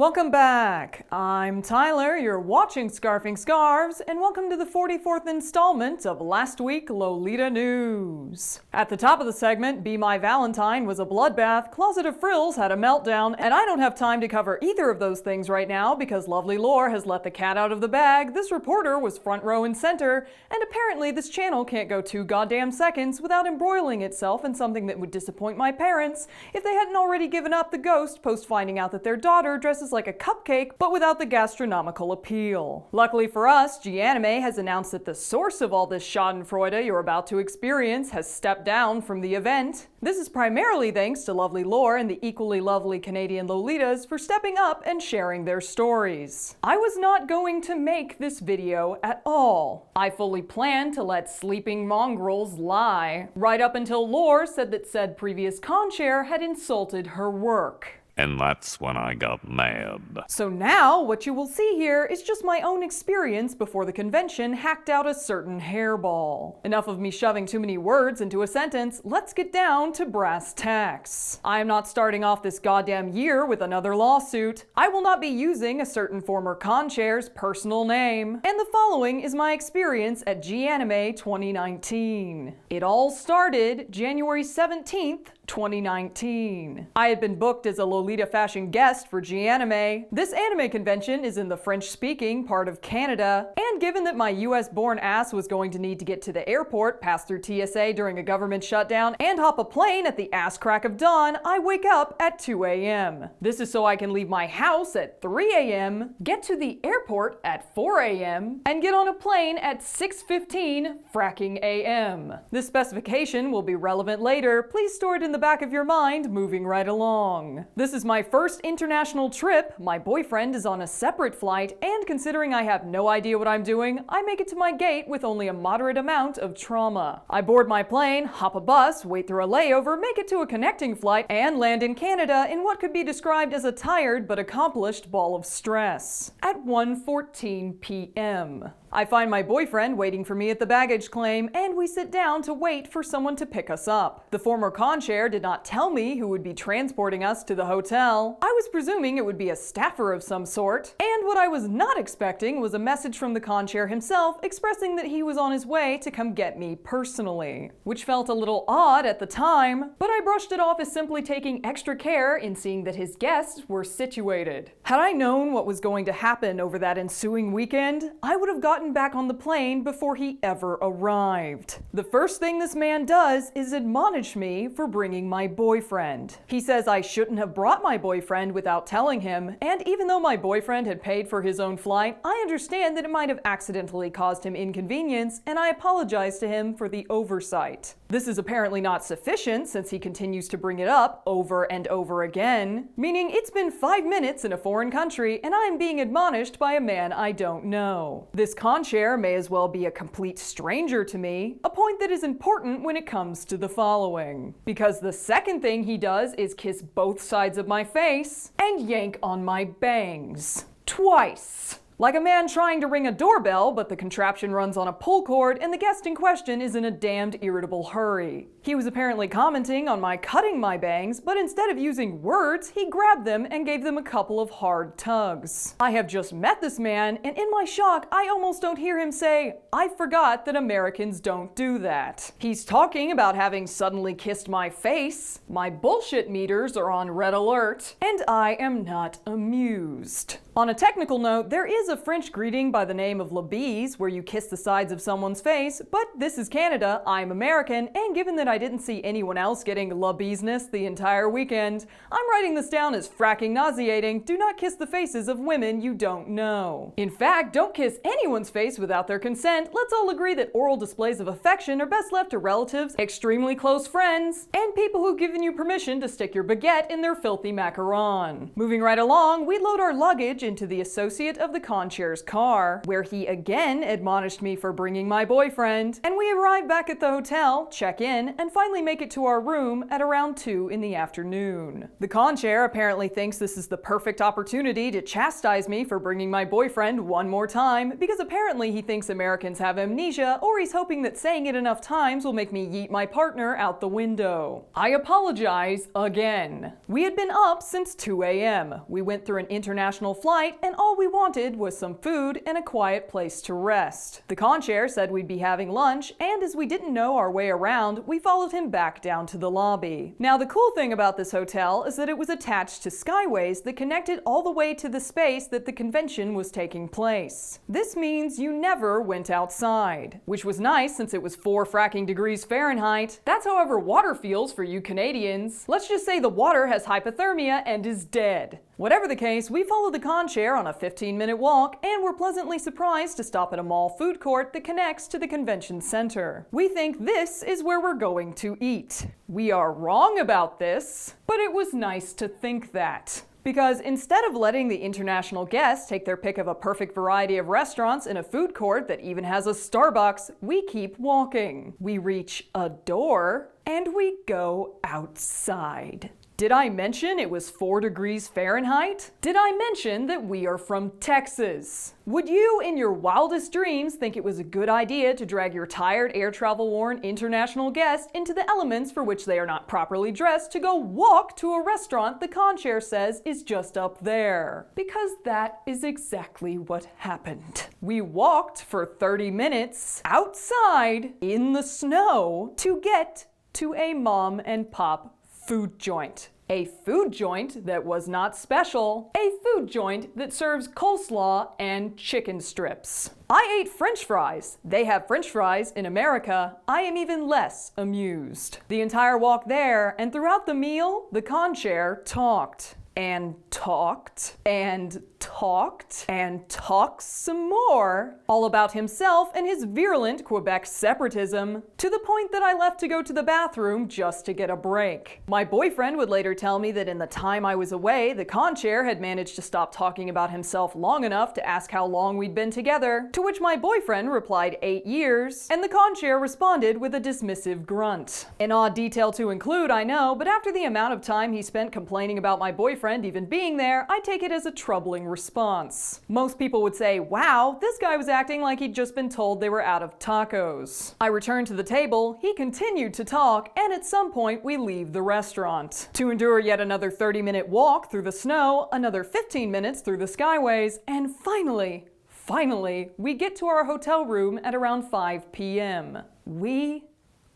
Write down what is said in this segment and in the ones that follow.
Welcome back. I'm Tyler, you're watching Scarfing Scarves, and welcome to the 44th installment of Last Week Lolita News. At the top of the segment, Be My Valentine was a bloodbath, Closet of Frills had a meltdown, and I don't have time to cover either of those things right now because lovely Lwln has let the cat out of the bag, this reporter was front row and center, and apparently this channel can't go 2 goddamn seconds without embroiling itself in something that would disappoint my parents if they hadn't already given up the ghost post finding out that their daughter dresses like a cupcake, but without the gastronomical appeal. Luckily for us, G-Anime has announced that the source of all this schadenfreude you're about to experience has stepped down from the event. This is primarily thanks to lovely Lwln and the equally lovely Canadian Lolitas for stepping up and sharing their stories. I was not going to make this video at all. I fully planned to let sleeping mongrels lie, right up until Lwln said that said previous con-chair had insulted her work. And that's when I got mad. So now, what you will see here is just my own experience before the convention hacked out a certain hairball. Enough of me shoving too many words into a sentence, let's get down to brass tacks. I am not starting off this goddamn year with another lawsuit. I will not be using a certain former con-chair's personal name. And the following is my experience at G-Anime 2019. It all started January 17th, 2019. I had been booked as a Lolita fashion guest for G-Anime. This anime convention is in the French-speaking part of Canada, and given that my US-born ass was going to need to get to the airport, pass through TSA during a government shutdown, and hop a plane at the ass crack of dawn, I wake up at 2 a.m. This is so I can leave my house at 3 a.m., get to the airport at 4 a.m., and get on a plane at 6:15 fracking a.m. This specification will be relevant later. Please store it in the back of your mind, moving right along. This is my first international trip, my boyfriend is on a separate flight, and considering I have no idea what I'm doing, I make it to my gate with only a moderate amount of trauma. I board my plane, hop a bus, wait through a layover, make it to a connecting flight, and land in Canada in what could be described as a tired but accomplished ball of stress. At 1:14 p.m. I find my boyfriend waiting for me at the baggage claim, and we sit down to wait for someone to pick us up. The former con-chair did not tell me who would be transporting us to the hotel. I was presuming it would be a staffer of some sort, and what I was not expecting was a message from the con-chair himself expressing that he was on his way to come get me personally, which felt a little odd at the time, but I brushed it off as simply taking extra care in seeing that his guests were situated. Had I known what was going to happen over that ensuing weekend, I would have gotten back on the plane before he ever arrived. The first thing this man does is admonish me for bringing my boyfriend. He says I shouldn't have brought my boyfriend without telling him, and even though my boyfriend had paid for his own flight, I understand that it might have accidentally caused him inconvenience, and I apologize to him for the oversight. This is apparently not sufficient since he continues to bring it up over and over again, meaning it's been 5 minutes in a foreign country and I am being admonished by a man I don't know. This con-chair may as well be a complete stranger to me, a point that is important when it comes to the following. Because the second thing he does is kiss both sides of my face and yank on my bangs. Twice. Like a man trying to ring a doorbell, but the contraption runs on a pull cord and the guest in question is in a damned irritable hurry. He was apparently commenting on my cutting my bangs, but instead of using words, he grabbed them and gave them a couple of hard tugs. I have just met this man, and in my shock, I almost don't hear him say, "I forgot that Americans don't do that." He's talking about having suddenly kissed my face, my bullshit meters are on red alert, and I am not amused. On a technical note, there is a French greeting by the name of la bise where you kiss the sides of someone's face, but this is Canada, I'm American, and given that I didn't see anyone else getting la bise-ness the entire weekend, I'm writing this down as fracking nauseating. Do not kiss the faces of women you don't know. In fact, don't kiss anyone's face without their consent. Let's all agree that oral displays of affection are best left to relatives, extremely close friends, and people who've given you permission to stick your baguette in their filthy macaron. Moving right along, we load our luggage into the associate of the concierge's car, where he again admonished me for bringing my boyfriend, and we arrive back at the hotel, check in, and finally make it to our room at around 2 in the afternoon. The concierge apparently thinks this is the perfect opportunity to chastise me for bringing my boyfriend one more time, because apparently he thinks Americans have amnesia, or he's hoping that saying it enough times will make me yeet my partner out the window. I apologize again. We had been up since 2 a.m. We went through an international flight, and all we wanted was some food and a quiet place to rest. The concierge said we'd be having lunch, and as we didn't know our way around, we followed him back down to the lobby. Now, the cool thing about this hotel is that it was attached to skyways that connected all the way to the space that the convention was taking place. This means you never went outside, which was nice since it was 4 fracking degrees Fahrenheit. That's however water feels for you Canadians. Let's just say the water has hypothermia and is dead. Whatever the case, we followed the concierge on a 15-minute walk and were pleasantly surprised to stop at a mall food court that connects to the convention center. We think this is where we're going to eat. We are wrong about this, but it was nice to think that. Because instead of letting the international guests take their pick of a perfect variety of restaurants in a food court that even has a Starbucks, we keep walking. We reach a door and we go outside. Did I mention it was 4 degrees Fahrenheit? Did I mention that we are from Texas? Would you, in your wildest dreams, think it was a good idea to drag your tired, air travel-worn international guest into the elements for which they are not properly dressed to go walk to a restaurant the concierge says is just up there? Because that is exactly what happened. We walked for 30 minutes outside in the snow to get to a mom and pop food joint. A food joint that was not special. A food joint that serves coleslaw and chicken strips. I ate French fries. They have French fries in America. I am even less amused. The entire walk there and throughout the meal, the concierge talked. And talked, and talked, and talked some more, all about himself and his virulent Quebec separatism, to the point that I left to go to the bathroom just to get a break. My boyfriend would later tell me that in the time I was away, the concierge had managed to stop talking about himself long enough to ask how long we'd been together, to which my boyfriend replied 8 years, and the concierge responded with a dismissive grunt. An odd detail to include, I know, but after the amount of time he spent complaining about my boyfriend even being there, I take it as a troubling response. Most people would say, wow, this guy was acting like he'd just been told they were out of tacos. I returned to the table, he continued to talk, and at some point we leave the restaurant. To endure yet another 30-minute walk through the snow, another 15 minutes through the skyways, and finally, we get to our hotel room at around 5 p.m. We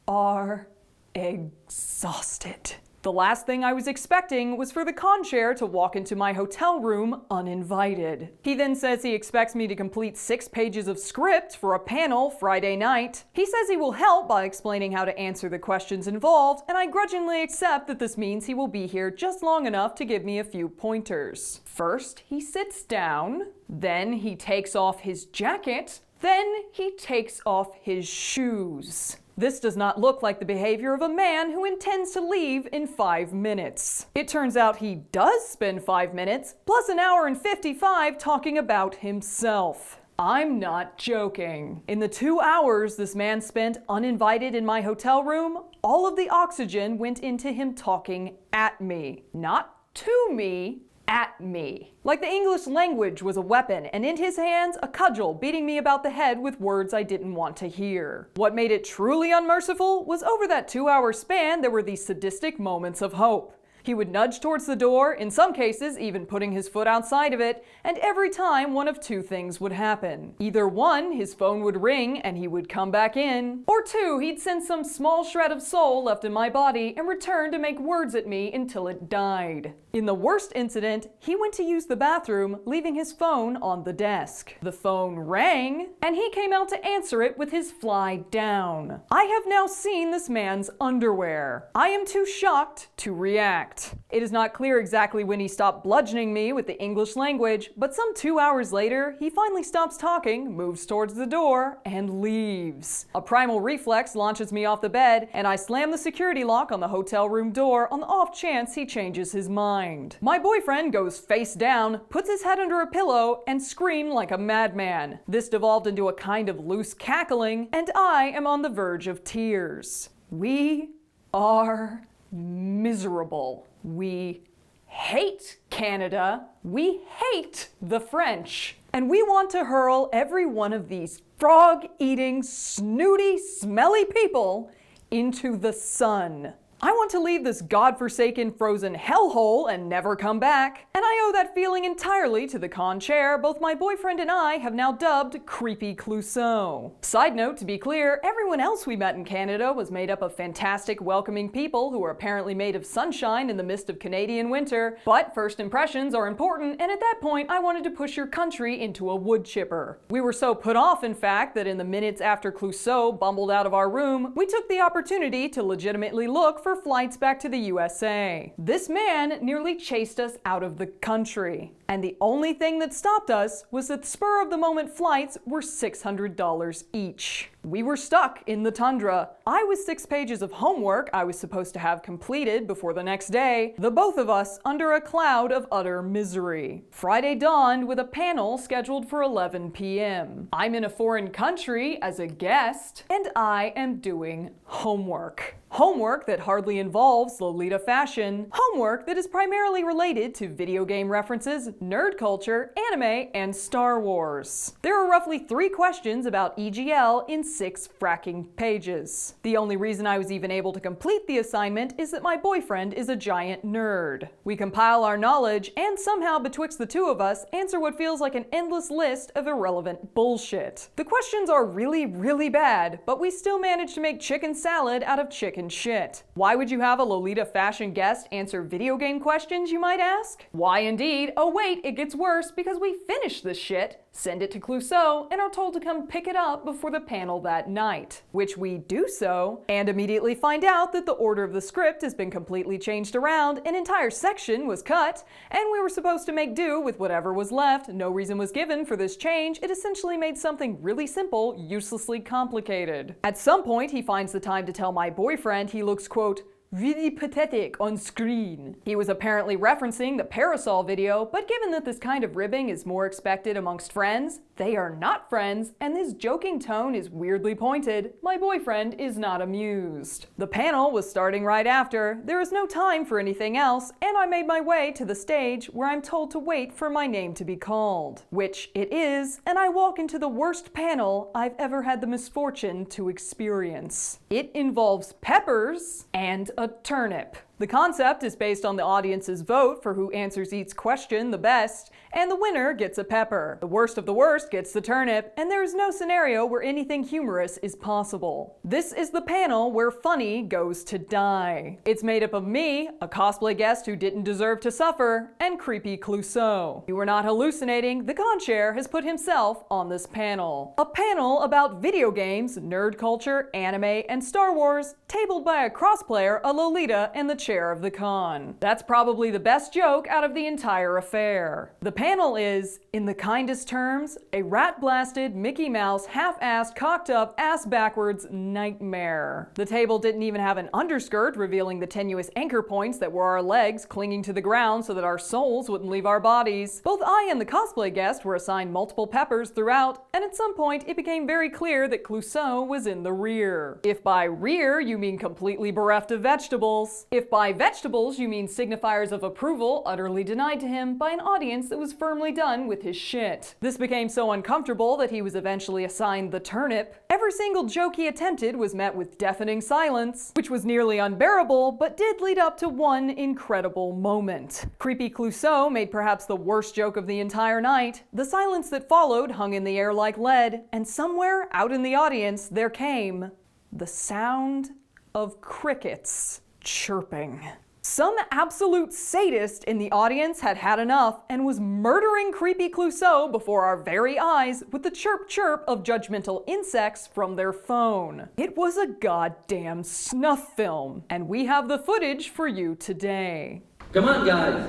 are exhausted. The last thing I was expecting was for the concierge to walk into my hotel room uninvited. He then says he expects me to complete 6 pages of script for a panel Friday night. He says he will help by explaining how to answer the questions involved, and I grudgingly accept that this means he will be here just long enough to give me a few pointers. First, he sits down, then he takes off his jacket, then he takes off his shoes. This does not look like the behavior of a man who intends to leave in 5 minutes. It turns out he does spend 5 minutes, plus an hour and 55 talking about himself. I'm not joking. In the 2 hours this man spent uninvited in my hotel room, all of the oxygen went into him talking at me. Not to me, at me. Like the English language was a weapon, and in his hands, a cudgel beating me about the head with words I didn't want to hear. What made it truly unmerciful was over that 2-hour span, there were these sadistic moments of hope. He would nudge towards the door, in some cases even putting his foot outside of it, and every time one of 2 things would happen. Either 1, his phone would ring and he would come back in, or 2, he'd send some small shred of soul left in my body and return to make words at me until it died. In the worst incident, he went to use the bathroom, leaving his phone on the desk. The phone rang, and he came out to answer it with his fly down. I have now seen this man's underwear. I am too shocked to react. It is not clear exactly when he stopped bludgeoning me with the English language, but some 2 hours later, he finally stops talking, moves towards the door, and leaves. A primal reflex launches me off the bed, and I slam the security lock on the hotel room door on the off chance he changes his mind. mind. My boyfriend goes face down, puts his head under a pillow, and screamed like a madman. This devolved into a kind of loose cackling, and I am on the verge of tears. We are miserable. We hate Canada. We hate the French. And we want to hurl every one of these frog-eating, snooty, smelly people into the sun. I want to leave this godforsaken frozen hellhole and never come back. And I owe that feeling entirely to the con chair both my boyfriend and I have now dubbed Creepy Clouseau. Side note, to be clear, everyone else we met in Canada was made up of fantastic, welcoming people who are apparently made of sunshine in the midst of Canadian winter. But first impressions are important, and at that point I wanted to push your country into a wood chipper. We were so put off, in fact, that in the minutes after Clouseau bumbled out of our room, we took the opportunity to legitimately look for flights back to the USA. This man nearly chased us out of the country. And the only thing that stopped us was that spur-of-the-moment flights were $600 each. We were stuck in the tundra. I was 6 pages of homework I was supposed to have completed before the next day, the both of us under a cloud of utter misery. Friday dawned with a panel scheduled for 11 p.m. I'm in a foreign country as a guest, and I am doing homework. Homework that hardly involves Lolita fashion. Homework that is primarily related to video game references, nerd culture, anime, and Star Wars. There are roughly 3 questions about EGL in 6 fracking pages. The only reason I was even able to complete the assignment is that my boyfriend is a giant nerd. We compile our knowledge and somehow betwixt the two of us answer what feels like an endless list of irrelevant bullshit. The questions are really, really bad, but we still manage to make chicken salad out of chicken shit. Why would you have a Lolita fashion guest answer video game questions, you might ask? Why indeed? Oh wait, it gets worse because we finish this shit, send it to Clouseau, and are told to come pick it up before the panel that night. Which we do so, and immediately find out that the order of the script has been completely changed around, an entire section was cut, and we were supposed to make do with whatever was left. No reason was given for this change. It essentially made something really simple uselessly complicated. At some point, he finds the time to tell my boyfriend he looks, quote, really pathetic on screen. He was apparently referencing the Parasol video, but given that this kind of ribbing is more expected amongst friends, they are not friends, and this joking tone is weirdly pointed, my boyfriend is not amused. The panel was starting right after. There is no time for anything else, and I made my way to the stage where I'm told to wait for my name to be called. Which it is, and I walk into the worst panel I've ever had the misfortune to experience. It involves peppers and a turnip. The concept is based on the audience's vote for who answers each question the best, and the winner gets a pepper. The worst of the worst gets the turnip, and there is no scenario where anything humorous is possible. This is the panel where funny goes to die. It's made up of me, a cosplay guest who didn't deserve to suffer, and Creepy Clouseau. You are not hallucinating, the con chair has put himself on this panel. A panel about video games, nerd culture, anime, and Star Wars, tabled by a crossplayer, a Lolita, and the chair of the con. That's probably the best joke out of the entire affair. The panel is, in the kindest terms, a rat-blasted, Mickey Mouse, half-assed, cocked-up, ass-backwards nightmare. The table didn't even have an underskirt revealing the tenuous anchor points that were our legs clinging to the ground so that our souls wouldn't leave our bodies. Both I and the cosplay guest were assigned multiple peppers throughout, and at some point it became very clear that Clouseau was in the rear. If by rear you mean completely bereft of vegetables. If by vegetables you mean signifiers of approval utterly denied to him by an audience that was firmly done with his shit. This became so uncomfortable that he was eventually assigned the turnip. Every single joke he attempted was met with deafening silence, which was nearly unbearable, but did lead up to one incredible moment. Creepy Clouseau made perhaps the worst joke of the entire night. The silence that followed hung in the air like lead, and somewhere out in the audience there came the sound of crickets chirping. Some absolute sadist in the audience had had enough and was murdering Creepy Clouseau before our very eyes with the chirp chirp of judgmental insects from their phone. It was a goddamn snuff film, and we have the footage for you today. Come on, guys.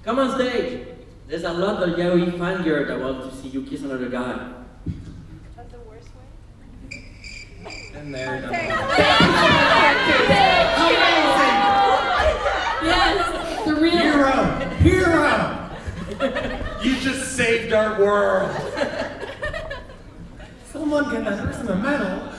Come on stage. There's a lot of yaoi fan girls that want to see you kiss another guy. That's the worst way? And there Yes! The real Hero! You just saved our world. Someone get that person a medal.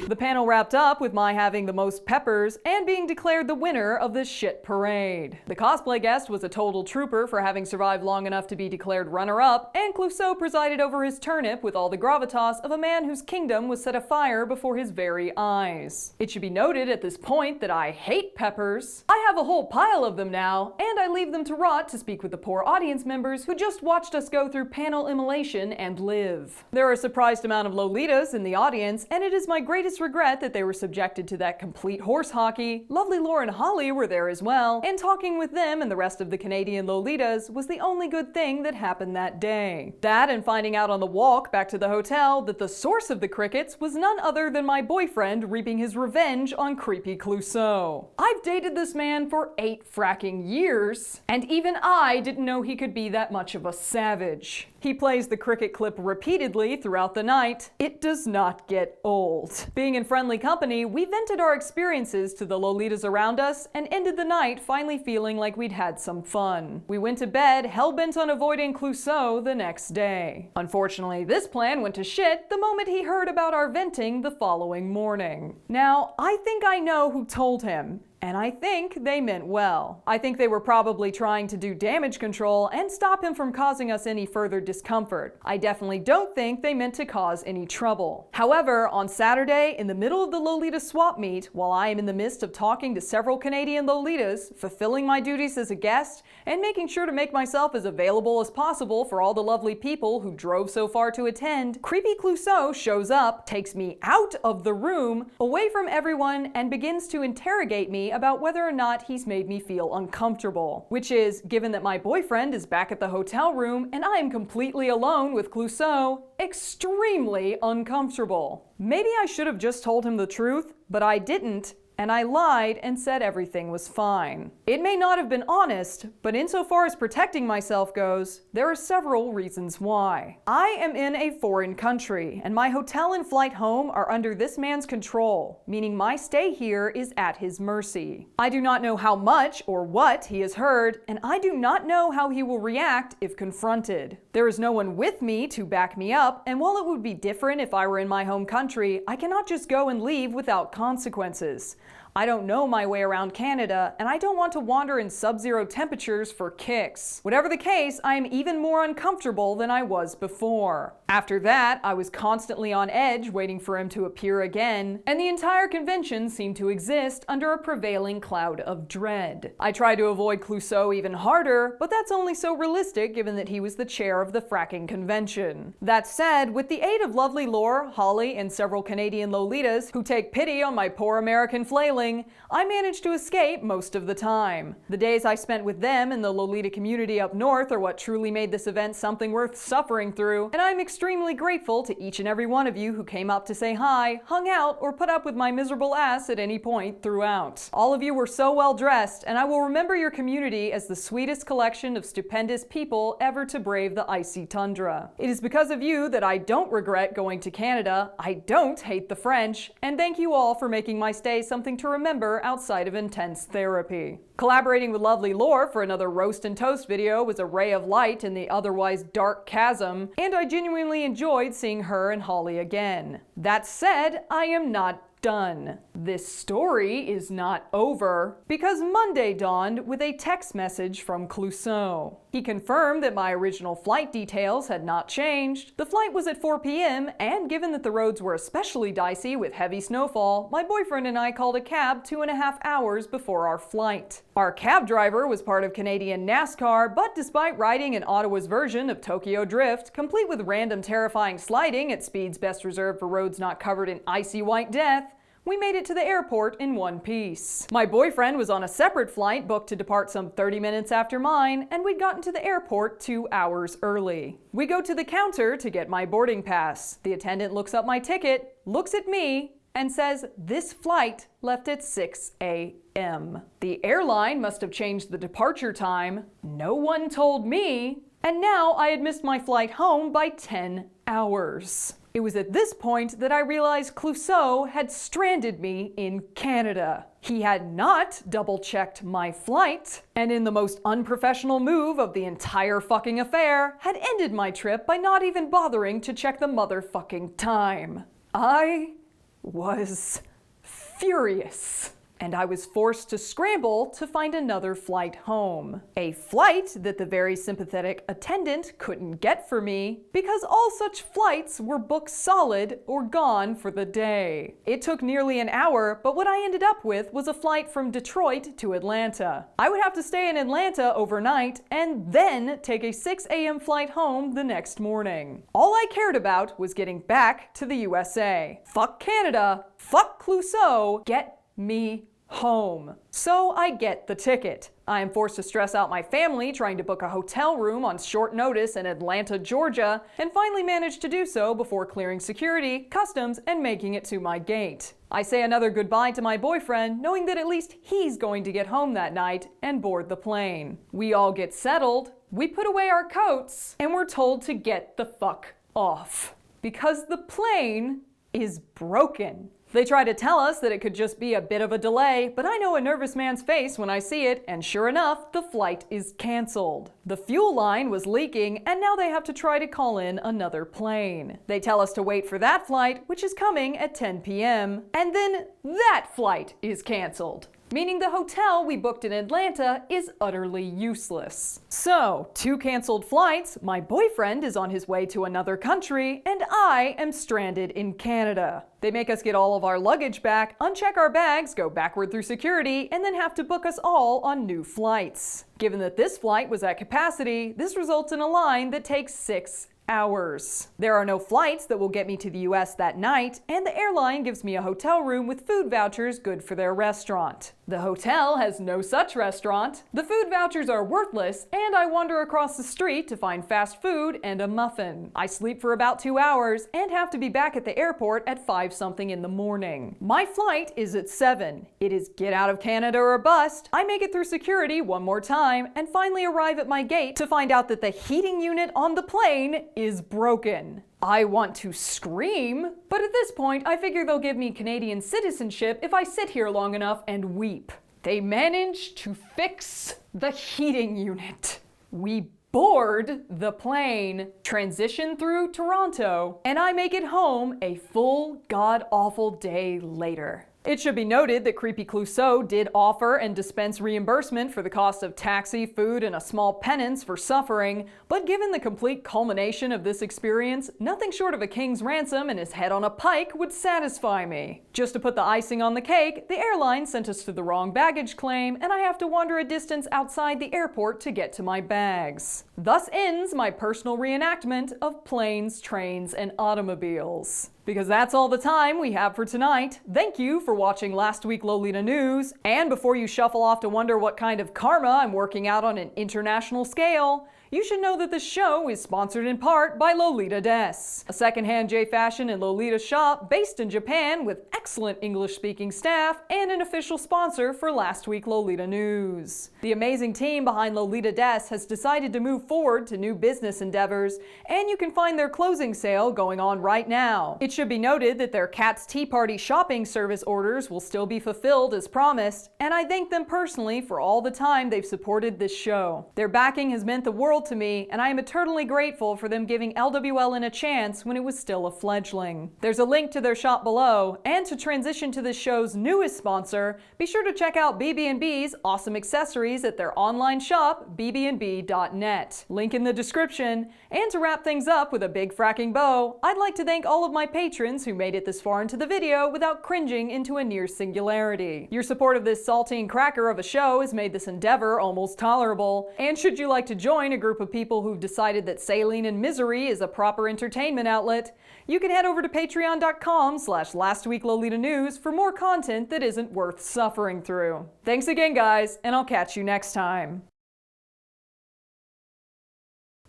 The panel wrapped up with my having the most peppers and being declared the winner of this shit parade. The cosplay guest was a total trooper for having survived long enough to be declared runner-up, and Clouseau presided over his turnip with all the gravitas of a man whose kingdom was set afire before his very eyes. It should be noted at this point that I hate peppers. I have a whole pile of them now, and I leave them to rot to speak with the poor audience members who just watched us go through panel immolation and live. There are a surprised amount of Lolitas in the audience, and it is my greatest regret that they were subjected to that complete horse hockey. Lovely Lwln and Holly were there as well, and talking with them and the rest of the Canadian Lolitas was the only good thing that happened that day. That and finding out on the walk back to the hotel that the source of the crickets was none other than my boyfriend reaping his revenge on creepy Clouseau. I've dated this man for 8 fracking years, and even I didn't know he could be that much of a savage. He plays the cricket clip repeatedly throughout the night. It does not get old. Being in friendly company, we vented our experiences to the Lolitas around us and ended the night finally feeling like we'd had some fun. We went to bed hell-bent on avoiding Clouseau the next day. Unfortunately, this plan went to shit the moment he heard about our venting the following morning. Now, I think I know who told him. And I think they meant well. I think they were probably trying to do damage control and stop him from causing us any further discomfort. I definitely don't think they meant to cause any trouble. However, on Saturday, in the middle of the Lolita swap meet, while I am in the midst of talking to several Canadian Lolitas, fulfilling my duties as a guest, and making sure to make myself as available as possible for all the lovely people who drove so far to attend, creepy Clouseau shows up, takes me out of the room, away from everyone, and begins to interrogate me about whether or not he's made me feel uncomfortable. Which is, given that my boyfriend is back at the hotel room and I am completely alone with Clouseau, extremely uncomfortable. Maybe I should have just told him the truth, but I didn't, and I lied and said everything was fine. It may not have been honest, but insofar as protecting myself goes, there are several reasons why. I am in a foreign country, and my hotel and flight home are under this man's control, meaning my stay here is at his mercy. I do not know how much or what he has heard, and I do not know how he will react if confronted. There is no one with me to back me up, and while it would be different if I were in my home country, I cannot just go and leave without consequences. I don't know my way around Canada, and I don't want to wander in sub-zero temperatures for kicks. Whatever the case, I am even more uncomfortable than I was before. After that, I was constantly on edge waiting for him to appear again, and the entire convention seemed to exist under a prevailing cloud of dread. I tried to avoid Clouseau even harder, but that's only so realistic given that he was the chair of the fracking convention. That said, with the aid of lovely Lwln, Holly, and several Canadian Lolitas who take pity on my poor American flailing, I managed to escape most of the time. The days I spent with them and the Lolita community up north are what truly made this event something worth suffering through, and I'm extremely grateful to each and every one of you who came up to say hi, hung out, or put up with my miserable ass at any point throughout. All of you were so well dressed, and I will remember your community as the sweetest collection of stupendous people ever to brave the icy tundra. It is because of you that I don't regret going to Canada, I don't hate the French, and thank you all for making my stay something to remember outside of intense therapy. Collaborating with lovely Lwln for another roast and toast video was a ray of light in the otherwise dark chasm, and I genuinely enjoyed seeing her and Holly again. That said, I am not done. This story is not over, because Monday dawned with a text message from Clouseau. He confirmed that my original flight details had not changed. The flight was at 4 p.m., and given that the roads were especially dicey with heavy snowfall, my boyfriend and I called a cab 2.5 hours before our flight. Our cab driver was part of Canadian NASCAR, but despite riding in Ottawa's version of Tokyo Drift, complete with random terrifying sliding at speeds best reserved for roads not covered in icy white death, we made it to the airport in one piece. My boyfriend was on a separate flight booked to depart some 30 minutes after mine, and we'd gotten to the airport 2 hours early. We go to the counter to get my boarding pass. The attendant looks up my ticket, looks at me, and says this flight left at 6 a.m. The airline must have changed the departure time. No one told me, and now I had missed my flight home by 10 hours. It was at this point that I realized Clouseau had stranded me in Canada. He had not double-checked my flight, and in the most unprofessional move of the entire fucking affair, had ended my trip by not even bothering to check the motherfucking time. I was furious. And I was forced to scramble to find another flight home. A flight that the very sympathetic attendant couldn't get for me because all such flights were booked solid or gone for the day. It took nearly an hour, but what I ended up with was a flight from Detroit to Atlanta. I would have to stay in Atlanta overnight and then take a 6 a.m. flight home the next morning. All I cared about was getting back to the USA. Fuck Canada, fuck Clouseau, get me home. So I get the ticket. I am forced to stress out my family trying to book a hotel room on short notice in Atlanta, Georgia, and finally manage to do so before clearing security, customs, and making it to my gate. I say another goodbye to my boyfriend, knowing that at least he's going to get home that night and board the plane. We all get settled, we put away our coats, and we're told to get the fuck off. Because the plane is broken. They try to tell us that it could just be a bit of a delay, but I know a nervous man's face when I see it, and sure enough, the flight is canceled. The fuel line was leaking, and now they have to try to call in another plane. They tell us to wait for that flight, which is coming at 10 p.m., and then that flight is canceled. Meaning the hotel we booked in Atlanta is utterly useless. So, 2 canceled flights, my boyfriend is on his way to another country, and I am stranded in Canada. They make us get all of our luggage back, uncheck our bags, go backward through security, and then have to book us all on new flights. Given that this flight was at capacity, this results in a line that takes 6 hours. There are no flights that will get me to the US that night, and the airline gives me a hotel room with food vouchers good for their restaurant. The hotel has no such restaurant, the food vouchers are worthless, and I wander across the street to find fast food and a muffin. I sleep for about 2 hours and have to be back at the airport at 5-something in the morning. My flight is at 7. It is get out of Canada or bust. I make it through security one more time and finally arrive at my gate to find out that the heating unit on the plane is broken. I want to scream, but at this point I figure they'll give me Canadian citizenship if I sit here long enough and weep. They managed to fix the heating unit. We board the plane, transition through Toronto, and I make it home a full god-awful day later. It should be noted that Creepy Clouseau did offer and dispense reimbursement for the cost of taxi, food, and a small penance for suffering, but given the complete culmination of this experience, nothing short of a king's ransom and his head on a pike would satisfy me. Just to put the icing on the cake, the airline sent us to the wrong baggage claim, and I have to wander a distance outside the airport to get to my bags. Thus ends my personal reenactment of planes, trains, and automobiles. Because that's all the time we have for tonight. Thank you for watching Last Week Lwln News. And before you shuffle off to wonder what kind of karma I'm working out on an international scale, you should know that this show is sponsored in part by Lolita Des, a secondhand J-Fashion and Lolita shop based in Japan with excellent English-speaking staff and an official sponsor for Last Week Lwln News. The amazing team behind Lolita Des has decided to move forward to new business endeavors, and you can find their closing sale going on right now. It should be noted that their Cat's Tea Party shopping service orders will still be fulfilled as promised, and I thank them personally for all the time they've supported this show. Their backing has meant the world to me, and I am eternally grateful for them giving Lwln a chance when it was still a fledgling. There's a link to their shop below, and to transition to this show's newest sponsor, be sure to check out BB&B's awesome accessories at their online shop, bbnb.net. Link in the description. And to wrap things up with a big fracking bow, I'd like to thank all of my patrons who made it this far into the video without cringing into a near singularity. Your support of this saltine cracker of a show has made this endeavor almost tolerable, and should you like to join a group of people who've decided that saline and misery is a proper entertainment outlet, you can head over to patreon.com/lastweeklolitanews for more content that isn't worth suffering through. Thanks again, guys, and I'll catch you next time.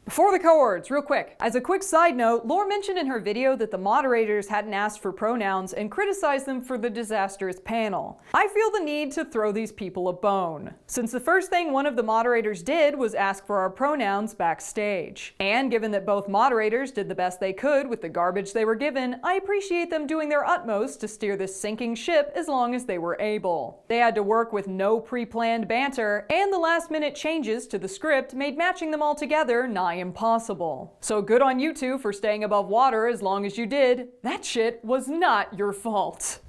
Before the cohorts, real quick. As a quick side note, Lwln mentioned in her video that the moderators hadn't asked for pronouns and criticized them for the disastrous panel. I feel the need to throw these people a bone, since the first thing one of the moderators did was ask for our pronouns backstage. And given that both moderators did the best they could with the garbage they were given, I appreciate them doing their utmost to steer this sinking ship as long as they were able. They had to work with no pre-planned banter, and the last-minute changes to the script made matching them all together nigh impossible. So good on you two for staying above water as long as you did. That shit was not your fault.